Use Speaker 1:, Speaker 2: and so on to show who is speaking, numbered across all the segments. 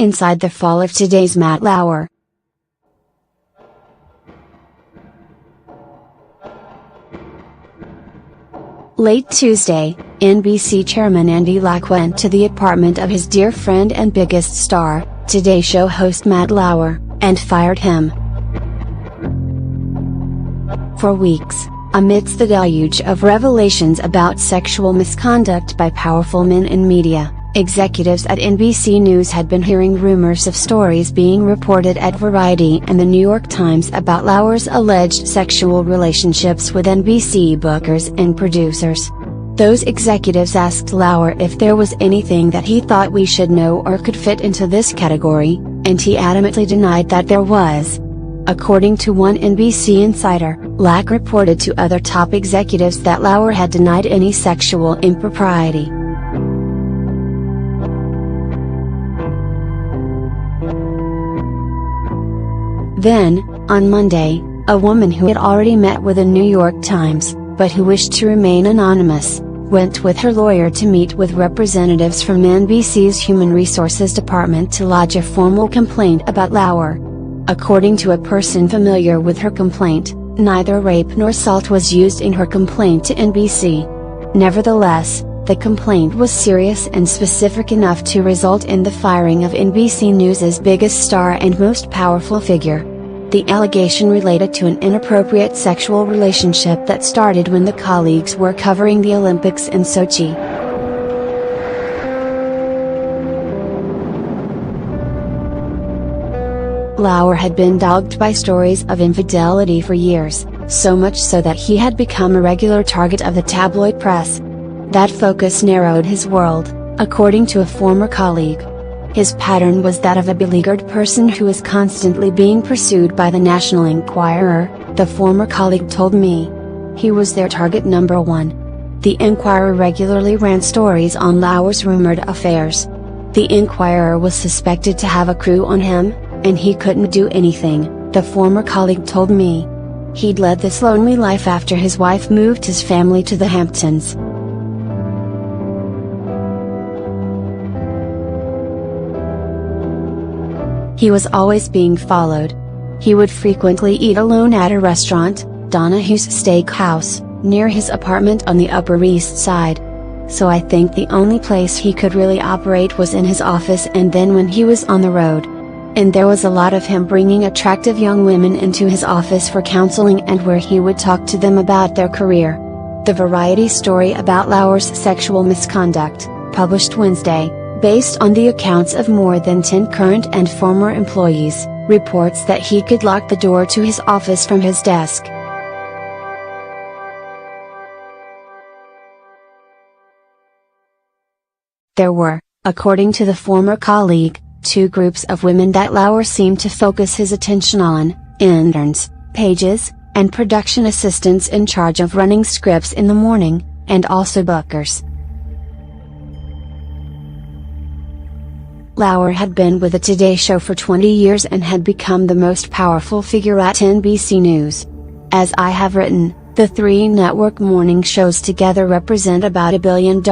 Speaker 1: Inside the fall of today's Matt Lauer. Late Tuesday, NBC chairman Andy Lack went to the apartment of his dear friend and biggest star, Today Show host Matt Lauer, and fired him. For weeks, amidst the deluge of revelations about sexual misconduct by powerful men in media, executives at NBC News had been hearing rumors of stories being reported at Variety and the New York Times about Lauer's alleged sexual relationships with NBC bookers and producers. Those executives asked Lauer if there was anything that he thought we should know or could fit into this category, and he adamantly denied that there was. According to one NBC insider, Lack reported to other top executives that Lauer had denied any sexual impropriety. Then, on Monday, a woman who had already met with the New York Times, but who wished to remain anonymous, went with her lawyer to meet with representatives from NBC's Human Resources Department to lodge a formal complaint about Lauer. According to a person familiar with her complaint, neither rape nor assault was used in her complaint to NBC. Nevertheless, the complaint was serious and specific enough to result in the firing of NBC News' biggest star and most powerful figure. The allegation related to an inappropriate sexual relationship that started when the colleagues were covering the Olympics in Sochi. Lauer had been dogged by stories of infidelity for years, so much so that he had become a regular target of the tabloid press. That focus narrowed his world, according to a former colleague. His pattern was that of a beleaguered person who is constantly being pursued by the National Enquirer, the former colleague told me. He was their target number one. The Enquirer regularly ran stories on Lauer's rumored affairs. The Enquirer was suspected to have a crew on him, and he couldn't do anything, the former colleague told me. He'd led this lonely life after his wife moved his family to the Hamptons. He was always being followed. He would frequently eat alone at a restaurant, Donahue's Steakhouse, near his apartment on the Upper East Side. So I think the only place he could really operate was in his office and then when he was on the road. And there was a lot of him bringing attractive young women into his office for counseling and where he would talk to them about their career. The Variety story about Lauer's sexual misconduct, published Wednesday, based on the accounts of more than 10 current and former employees, reports that he could lock the door to his office from his desk. There were, according to the former colleague, two groups of women that Lauer seemed to focus his attention on: interns, pages, and production assistants in charge of running scripts in the morning, and also bookers. Lauer had been with the Today Show for 20 years and had become the most powerful figure at NBC News. As I have written, the three network morning shows together represent about $1 billion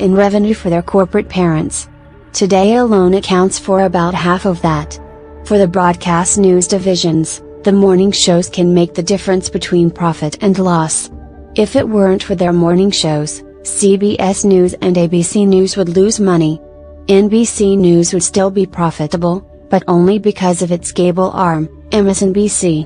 Speaker 1: in revenue for their corporate parents. Today alone accounts for about half of that. For the broadcast news divisions, the morning shows can make the difference between profit and loss. If it weren't for their morning shows, CBS News and ABC News would lose money. NBC News would still be profitable, but only because of its cable arm, MSNBC.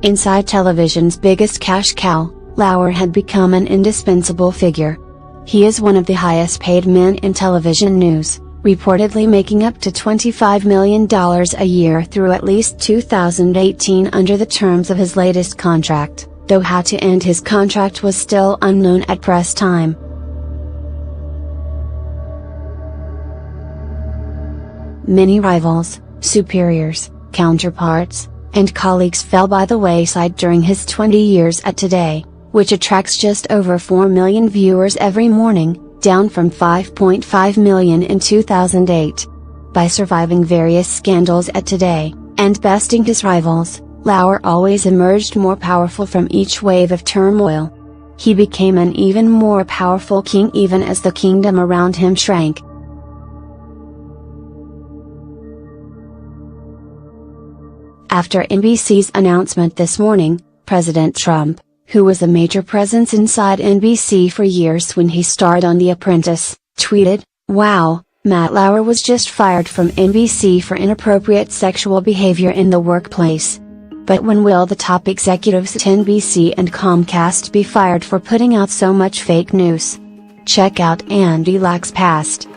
Speaker 1: Inside television's biggest cash cow, Lauer had become an indispensable figure. He is one of the highest paid men in television news, reportedly making up to $25 million a year through at least 2018 under the terms of his latest contract, though how to end his contract was still unknown at press time. Many rivals, superiors, counterparts, and colleagues fell by the wayside during his 20 years at Today, which attracts just over 4 million viewers every morning, down from 5.5 million in 2008. By surviving various scandals at Today, and besting his rivals, Lauer always emerged more powerful from each wave of turmoil. he became an even more powerful king even as the kingdom around him shrank. After NBC's announcement this morning, President Trump, who was a major presence inside NBC for years when he starred on The Apprentice, tweeted, "Wow, Matt Lauer was just fired from NBC for inappropriate sexual behavior in the workplace. But when will the top executives at NBC and Comcast be fired for putting out so much fake news?" Check out Andy Lack's past.